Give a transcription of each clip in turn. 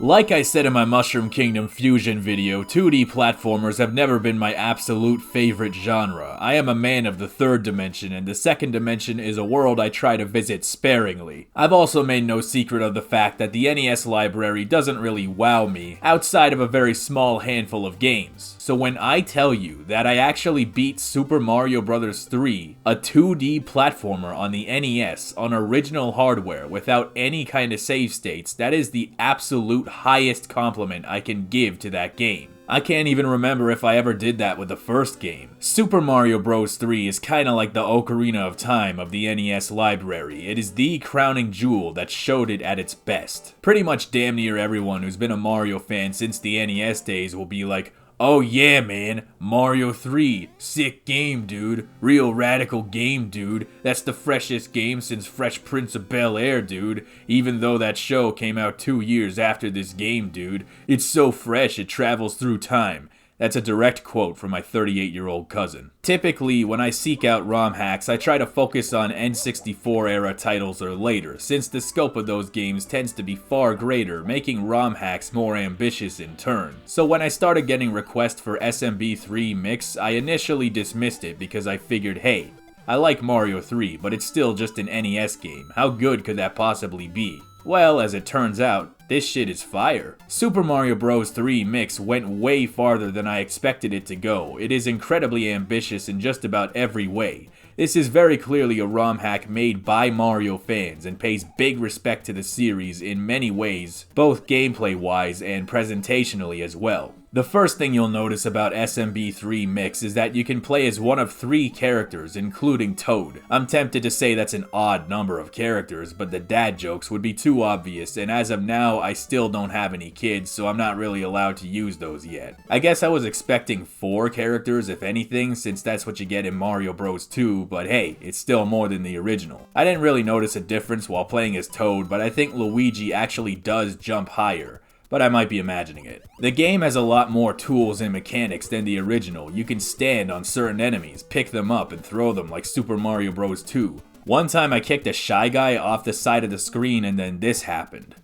Like I said in my Mushroom Kingdom Fusion video, 2D platformers have never been my absolute favorite genre. I am a man of the third dimension, and the second dimension is a world I try to visit sparingly. I've also made no secret of the fact that the NES library doesn't really wow me, outside of a very small handful of games. So when I tell you that I actually beat Super Mario Bros. 3, a 2D platformer on the NES on original hardware without any kind of save states, that is the absolute highest compliment I can give to that game. I can't even remember if I ever did that with the first game. Super Mario Bros. 3 is kinda like the Ocarina of Time of the NES library. It is the crowning jewel that showed it at its best. Pretty much damn near everyone who's been a Mario fan since the NES days will be like, "Oh yeah, man, Mario 3, sick game, dude. Real radical game, dude. That's the freshest game since Fresh Prince of Bel-Air, dude. Even though that show came out 2 years after this game, dude. It's so fresh it travels through time." That's a direct quote from my 38-year-old cousin. Typically, when I seek out ROM hacks, I try to focus on N64 era titles or later, since the scope of those games tends to be far greater, making ROM hacks more ambitious in turn. So when I started getting requests for SMB3 Mix, I initially dismissed it because I figured, hey, I like Mario 3, but it's still just an NES game. How good could that possibly be? Well, as it turns out, this shit is fire. Super Mario Bros. 3 Mix went way farther than I expected it to go. It is incredibly ambitious in just about every way. This is very clearly a ROM hack made by Mario fans and pays big respect to the series in many ways, both gameplay-wise and presentationally as well. The first thing you'll notice about SMB3 Mix is that you can play as one of 3 characters, including Toad. I'm tempted to say that's an odd number of characters, but the dad jokes would be too obvious, and as of now, I still don't have any kids, so I'm not really allowed to use those yet. I guess I was expecting 4 characters, if anything, since that's what you get in Mario Bros. 2, but hey, it's still more than the original. I didn't really notice a difference while playing as Toad, but I think Luigi actually does jump higher. But I might be imagining it. The game has a lot more tools and mechanics than the original. You can stand on certain enemies, pick them up, and throw them like Super Mario Bros. 2. One time I kicked a Shy Guy off the side of the screen and then this happened.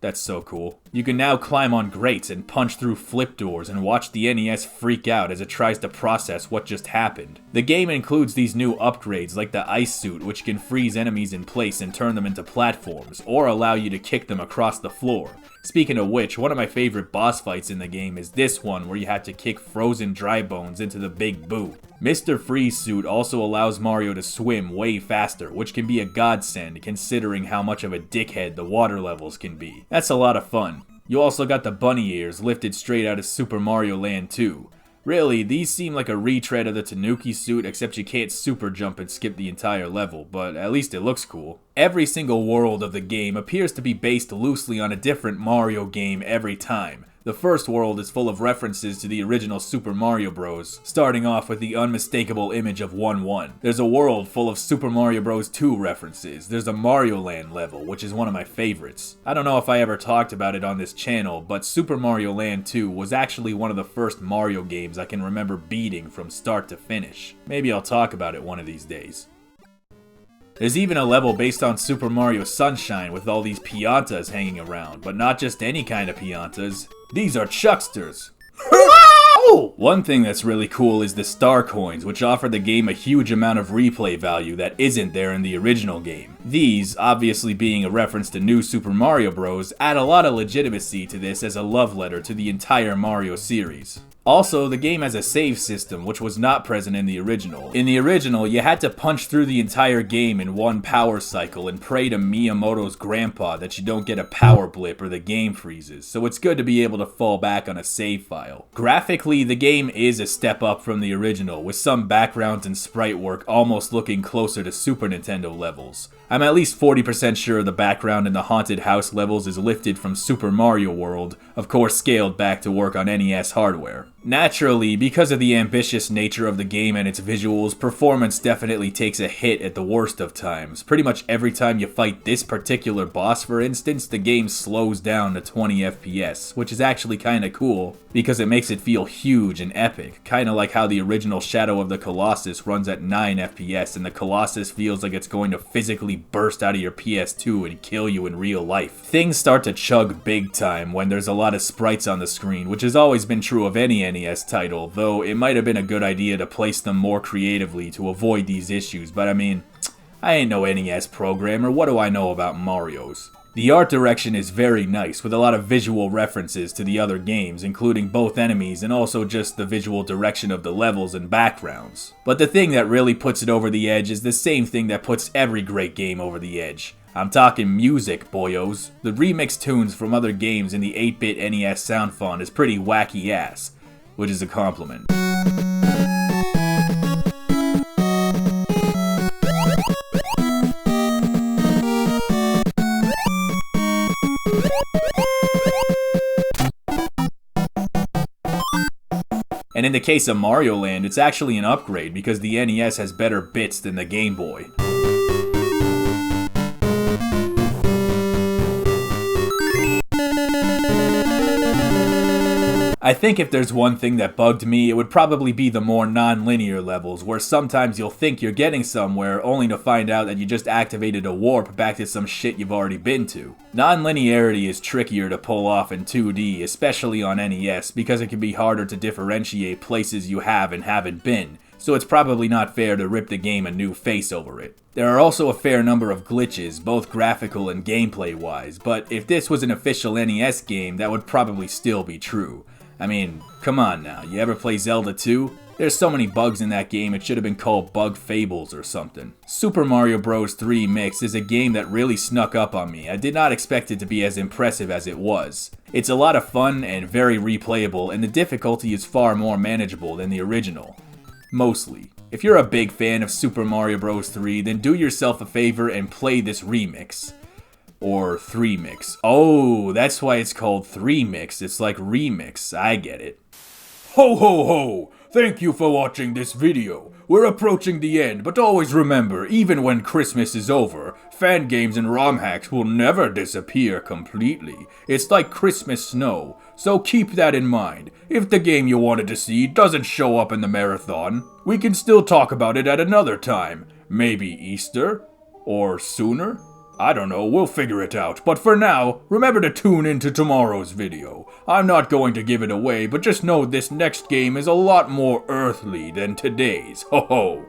That's so cool. You can now climb on grates and punch through flip doors and watch the NES freak out as it tries to process what just happened. The game includes these new upgrades like the Ice Suit, which can freeze enemies in place and turn them into platforms, or allow you to kick them across the floor. Speaking of which, one of my favorite boss fights in the game is this one where you have to kick frozen dry bones into the Big Boo. Mr. Freeze Suit also allows Mario to swim way faster, which can be a godsend considering how much of a dickhead the water levels can be. That's a lot of fun. You also got the bunny ears lifted straight out of Super Mario Land 2. Really, these seem like a retread of the Tanuki suit, except you can't super jump and skip the entire level, but at least it looks cool. Every single world of the game appears to be based loosely on a different Mario game every time. The first world is full of references to the original Super Mario Bros., starting off with the unmistakable image of 1-1. There's a world full of Super Mario Bros. 2 references. There's a Mario Land level, which is one of my favorites. I don't know if I ever talked about it on this channel, but Super Mario Land 2 was actually one of the first Mario games I can remember beating from start to finish. Maybe I'll talk about it one of these days. There's even a level based on Super Mario Sunshine with all these Piantas hanging around, but not just any kind of Piantas. These are Chucksters. One thing that's really cool is the Star Coins, which offer the game a huge amount of replay value that isn't there in the original game. These, obviously being a reference to New Super Mario Bros., add a lot of legitimacy to this as a love letter to the entire Mario series. Also, the game has a save system, which was not present in the original. In the original, you had to punch through the entire game in one power cycle and pray to Miyamoto's grandpa that you don't get a power blip or the game freezes, so it's good to be able to fall back on a save file. Graphically, the game is a step up from the original, with some backgrounds and sprite work almost looking closer to Super Nintendo levels. I'm at least 40% sure the background in the Haunted House levels is lifted from Super Mario World, of course scaled back to work on NES hardware. Naturally, because of the ambitious nature of the game and its visuals, performance definitely takes a hit at the worst of times. Pretty much every time you fight this particular boss, for instance, the game slows down to 20 FPS, which is actually kinda cool, because it makes it feel huge and epic, kinda like how the original Shadow of the Colossus runs at 9 FPS and the Colossus feels like it's going to physically burst out of your PS2 and kill you in real life. Things start to chug big time when there's a lot of sprites on the screen, which has always been true of any NES title, though it might have been a good idea to place them more creatively to avoid these issues, but I mean, I ain't no NES programmer, what do I know about Mario's? The art direction is very nice, with a lot of visual references to the other games, including both enemies and also just the visual direction of the levels and backgrounds. But the thing that really puts it over the edge is the same thing that puts every great game over the edge. I'm talking music, boyos. The remix tunes from other games in the 8-bit NES sound font is pretty wacky ass, which is a compliment. And in the case of Mario Land, it's actually an upgrade because the NES has better bits than the Game Boy. I think if there's one thing that bugged me, it would probably be the more non-linear levels, where sometimes you'll think you're getting somewhere, only to find out that you just activated a warp back to some shit you've already been to. Non-linearity is trickier to pull off in 2D, especially on NES, because it can be harder to differentiate places you have and haven't been, so it's probably not fair to rip the game a new face over it. There are also a fair number of glitches, both graphical and gameplay-wise, but if this was an official NES game, that would probably still be true. I mean, come on now, you ever play Zelda 2? There's so many bugs in that game it should have been called Bug Fables or something. Super Mario Bros. 3 Mix is a game that really snuck up on me. I did not expect it to be as impressive as it was. It's a lot of fun and very replayable, and the difficulty is far more manageable than the original. Mostly. If you're a big fan of Super Mario Bros. 3, then do yourself a favor and play this remix. Or 3 Mix. Oh, that's why it's called 3 Mix. It's like remix. I get it. Ho ho ho! Thank you for watching this video. We're approaching the end, but always remember, even when Christmas is over, fan games and ROM hacks will never disappear completely. It's like Christmas snow, so keep that in mind. If the game you wanted to see doesn't show up in the marathon, we can still talk about it at another time. Maybe Easter? Or sooner? I don't know, we'll figure it out, but for now, remember to tune into tomorrow's video. I'm not going to give it away, but just know this next game is a lot more earthly than today's. Ho ho!